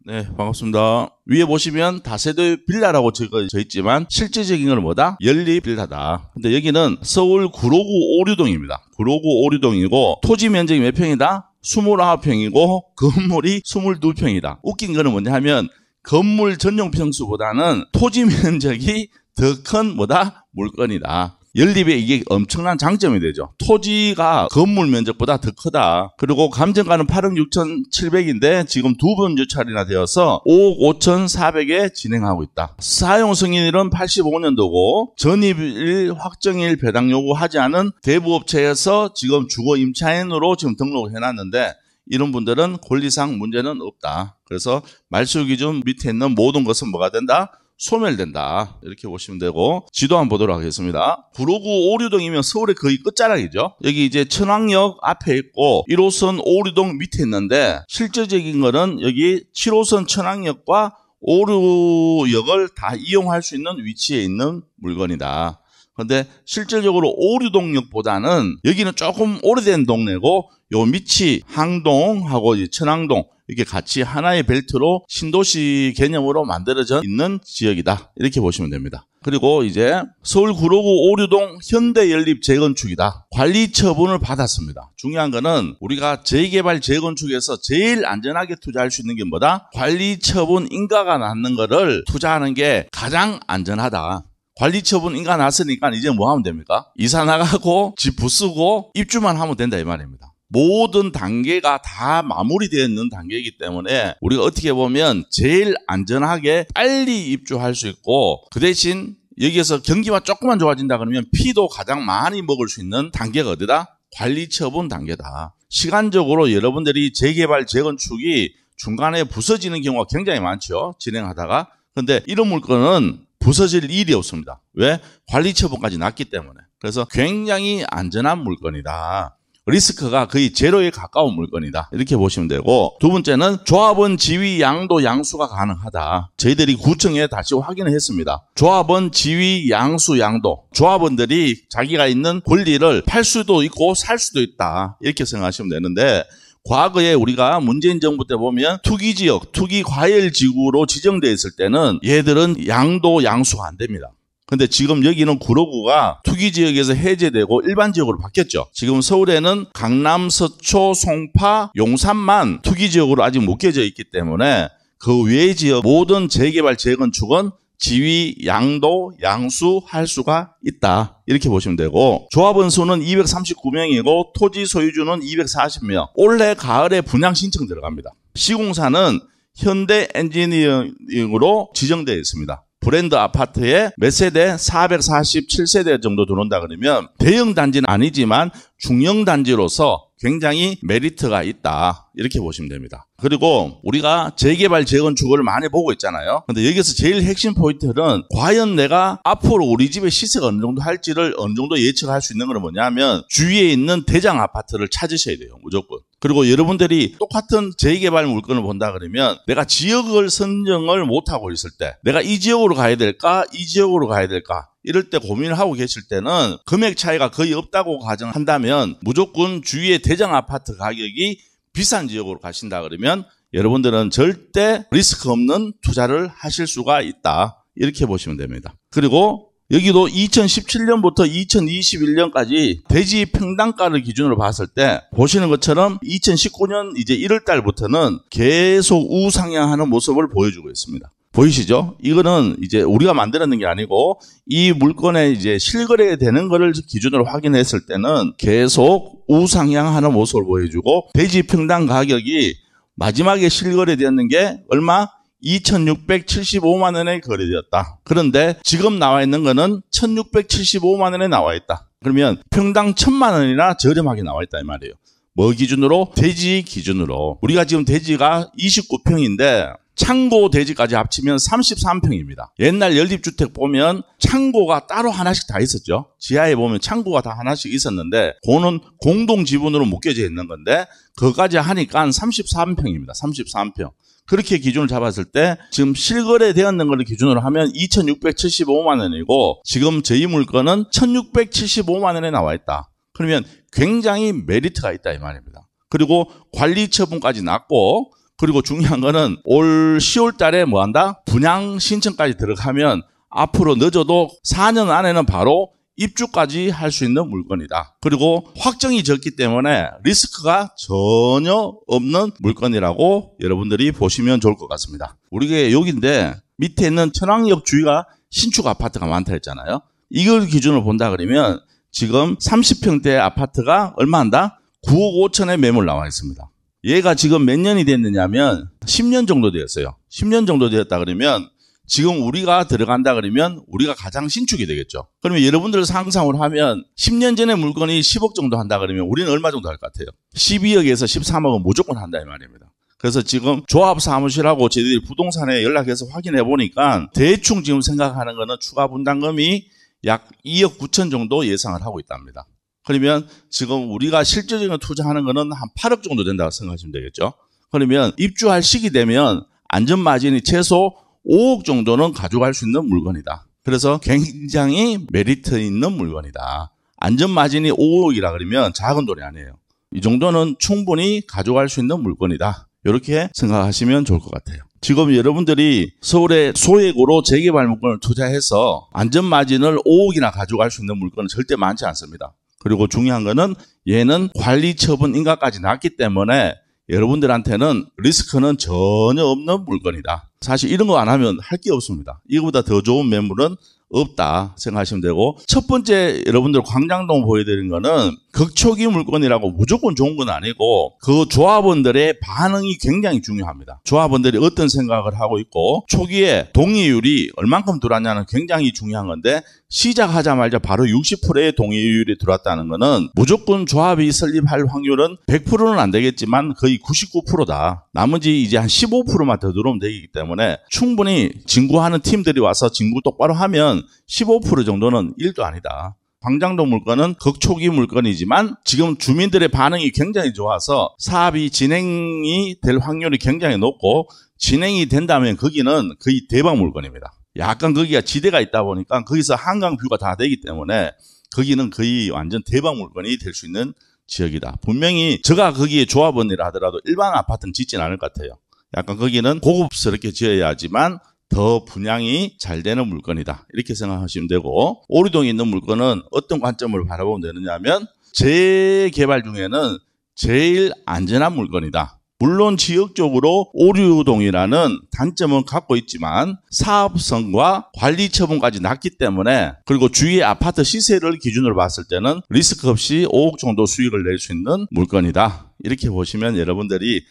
네, 반갑습니다. 위에 보시면 다세대 빌라라고 적어져 있지만 실제적인 건 뭐다? 연립 빌라다. 근데 여기는 서울 구로구 오류동입니다. 구로구 오류동이고 토지 면적이 몇 평이다? 29평이고 건물이 22평이다. 웃긴 거는 뭐냐 하면 건물 전용 평수보다는 토지 면적이 더 큰 뭐다? 물건이다. 연립에 이게 엄청난 장점이 되죠. 토지가 건물 면적보다 더 크다. 그리고 감정가는 8억 6,700인데 지금 두 번 유찰이나 되어서 5억 5,400에 진행하고 있다. 사용 승인일은 85년도고 전입일 확정일 배당 요구하지 않은 대부업체에서 지금 주거 임차인으로 지금 등록을 해놨는데 이런 분들은 권리상 문제는 없다. 그래서 말소 기준 밑에 있는 모든 것은 뭐가 된다? 소멸된다. 이렇게 보시면 되고 지도 한번 보도록 하겠습니다. 구로구 오류동이면 서울의 거의 끝자락이죠. 여기 이제 천왕역 앞에 있고 1호선 오류동 밑에 있는데 실제적인 거는 여기 7호선 천왕역과 오류역을 다 이용할 수 있는 위치에 있는 물건이다. 그런데 실질적으로 오류동역보다는 여기는 조금 오래된 동네고 요 밑이 항동하고 천왕동 이렇게 같이 하나의 벨트로 신도시 개념으로 만들어져 있는 지역이다. 이렇게 보시면 됩니다. 그리고 이제 서울 구로구 오류동 현대연립 재건축이다. 관리 처분을 받았습니다. 중요한 거는 우리가 재개발 재건축에서 제일 안전하게 투자할 수 있는 게 뭐다? 관리 처분 인가가 났는 거를 투자하는 게 가장 안전하다. 관리 처분 인가 났으니까 이제 뭐 하면 됩니까? 이사 나가고 집 부수고 입주만 하면 된다 이 말입니다. 모든 단계가 다 마무리되어 있는 단계이기 때문에 우리가 어떻게 보면 제일 안전하게 빨리 입주할 수 있고 그 대신 여기에서 경기가 조금만 좋아진다 그러면 피도 가장 많이 먹을 수 있는 단계가 어디다? 관리 처분 단계다. 시간적으로 여러분들이 재개발 재건축이 중간에 부서지는 경우가 굉장히 많죠. 진행하다가. 그런데 이런 물건은 부서질 일이 없습니다. 왜? 관리 처분까지 났기 때문에. 그래서 굉장히 안전한 물건이다. 리스크가 거의 제로에 가까운 물건이다. 이렇게 보시면 되고 두 번째는 조합원 지위 양도 양수가 가능하다. 저희들이 구청에 다시 확인을 했습니다. 조합원 지위 양수 양도. 조합원들이 자기가 있는 권리를 팔 수도 있고 살 수도 있다. 이렇게 생각하시면 되는데 과거에 우리가 문재인 정부 때 보면 투기지역, 투기과열지구로 지정되어 있을 때는 얘들은 양도 양수가 안 됩니다. 근데 지금 여기는 구로구가 투기지역에서 해제되고 일반지역으로 바뀌었죠. 지금 서울에는 강남, 서초, 송파, 용산만 투기지역으로 아직 묶여져 있기 때문에 그 외의 지역 모든 재개발 재건축은 지위, 양도, 양수할 수가 있다. 이렇게 보시면 되고 조합원 수는 239명이고 토지 소유주는 240명. 올해 가을에 분양 신청 들어갑니다. 시공사는 현대 엔지니어링으로 지정되어 있습니다. 브랜드 아파트에 몇 세대? 447세대 정도 들어온다 그러면 대형 단지는 아니지만 중형 단지로서 굉장히 메리트가 있다. 이렇게 보시면 됩니다. 그리고 우리가 재개발 재건축을 많이 보고 있잖아요. 근데 여기서 제일 핵심 포인트는 과연 내가 앞으로 우리 집의 시세가 어느 정도 할지를 어느 정도 예측할 수 있는 건 뭐냐면 주위에 있는 대장 아파트를 찾으셔야 돼요. 무조건. 그리고 여러분들이 똑같은 재개발 물건을 본다 그러면 내가 지역을 선정을 못하고 있을 때 내가 이 지역으로 가야 될까? 이 지역으로 가야 될까? 이럴 때 고민을 하고 계실 때는 금액 차이가 거의 없다고 가정한다면 무조건 주위의 대장 아파트 가격이 비싼 지역으로 가신다 그러면 여러분들은 절대 리스크 없는 투자를 하실 수가 있다. 이렇게 보시면 됩니다. 그리고 여기도 2017년부터 2021년까지 대지 평당가를 기준으로 봤을 때 보시는 것처럼 2019년 이제 1월 달부터는 계속 우상향하는 모습을 보여주고 있습니다. 보이시죠? 이거는 이제 우리가 만들어낸 게 아니고 이 물건에 이제 실거래되는 거를 기준으로 확인했을 때는 계속 우상향하는 모습을 보여주고 대지 평당 가격이 마지막에 실거래되었는 게 얼마? 2,675만 원에 거래되었다. 그런데 지금 나와 있는 거는 1,675만 원에 나와 있다. 그러면 평당 1,000만 원이나 저렴하게 나와 있다 이 말이에요. 뭐 기준으로? 대지 기준으로. 우리가 지금 대지가 29평인데 창고 대지까지 합치면 33평입니다. 옛날 연립주택 보면 창고가 따로 하나씩 다 있었죠. 지하에 보면 창고가 다 하나씩 있었는데 그거는 공동지분으로 묶여져 있는 건데 그거까지 하니까 33평입니다. 33평. 그렇게 기준을 잡았을 때 지금 실거래되었는 걸 기준으로 하면 2,675만 원이고 지금 저희 물건은 1,675만 원에 나와 있다. 그러면 굉장히 메리트가 있다 이 말입니다. 그리고 관리 처분까지 났고 그리고 중요한 거는 올 10월 달에 뭐 한다? 분양 신청까지 들어가면 앞으로 늦어도 4년 안에는 바로 입주까지 할 수 있는 물건이다. 그리고 확정이 적기 때문에 리스크가 전혀 없는 물건이라고 여러분들이 보시면 좋을 것 같습니다. 우리가 여기인데 밑에 있는 천왕역 주위가 신축 아파트가 많다 했잖아요. 이걸 기준으로 본다 그러면 지금 30평대 아파트가 얼마 한다? 9억 5천에 매물 나와 있습니다. 얘가 지금 몇 년이 됐느냐면 10년 정도 되었어요. 10년 정도 되었다 그러면 지금 우리가 들어간다 그러면 우리가 가장 신축이 되겠죠. 그러면 여러분들 상상을 하면 10년 전에 물건이 10억 정도 한다 그러면 우리는 얼마 정도 할 것 같아요? 12억에서 13억은 무조건 한다 이 말입니다. 그래서 지금 조합 사무실하고 저희들이 부동산에 연락해서 확인해 보니까 대충 지금 생각하는 거는 추가 분담금이 약 2억 9천 정도 예상을 하고 있답니다. 그러면 지금 우리가 실질적으로 투자하는 거는 한 8억 정도 된다고 생각하시면 되겠죠. 그러면 입주할 시기 되면 안전마진이 최소 5억 정도는 가져갈 수 있는 물건이다. 그래서 굉장히 메리트 있는 물건이다. 안전마진이 5억이라 그러면 작은 돈이 아니에요. 이 정도는 충분히 가져갈 수 있는 물건이다. 이렇게 생각하시면 좋을 것 같아요. 지금 여러분들이 서울에 소액으로 재개발 물건을 투자해서 안전마진을 5억이나 가져갈 수 있는 물건은 절대 많지 않습니다. 그리고 중요한 거는 얘는 관리 처분 인가까지 났기 때문에 여러분들한테는 리스크는 전혀 없는 물건이다. 사실 이런 거 안 하면 할 게 없습니다. 이거보다 더 좋은 매물은 없다 생각하시면 되고, 첫 번째 여러분들 광장동 보여드린 거는 극초기 물건이라고 무조건 좋은 건 아니고 그 조합원들의 반응이 굉장히 중요합니다. 조합원들이 어떤 생각을 하고 있고 초기에 동의율이 얼만큼 들어왔냐는 굉장히 중요한 건데, 시작하자마자 바로 60%의 동의율이 들어왔다는 거는 무조건 조합이 설립할 확률은 100%는 안 되겠지만 거의 99%다. 나머지 이제 한 15%만 더 들어오면 되기 때문에 충분히 진구하는 팀들이 와서 진구 똑바로 하면 15% 정도는 일도 아니다. 광장동 물건은 극초기 물건이지만 지금 주민들의 반응이 굉장히 좋아서 사업이 진행이 될 확률이 굉장히 높고, 진행이 된다면 거기는 거의 대박 물건입니다. 약간 거기가 지대가 있다 보니까 거기서 한강 뷰가 다 되기 때문에 거기는 거의 완전 대박 물건이 될 수 있는 지역이다. 분명히 제가 거기에 조합원이라 하더라도 일반 아파트는 짓진 않을 것 같아요. 약간 거기는 고급스럽게 지어야지만 더 분양이 잘 되는 물건이다. 이렇게 생각하시면 되고, 오류동에 있는 물건은 어떤 관점을 바라보면 되느냐면 재개발 중에는 제일 안전한 물건이다. 물론 지역적으로 오류동이라는 단점은 갖고 있지만 사업성과 관리 처분까지 낮기 때문에, 그리고 주위의 아파트 시세를 기준으로 봤을 때는 리스크 없이 5억 정도 수익을 낼 수 있는 물건이다. 이렇게 보시면 여러분들이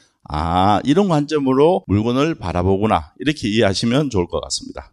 이런 관점으로 물건을 바라보구나, 이렇게 이해하시면 좋을 것 같습니다.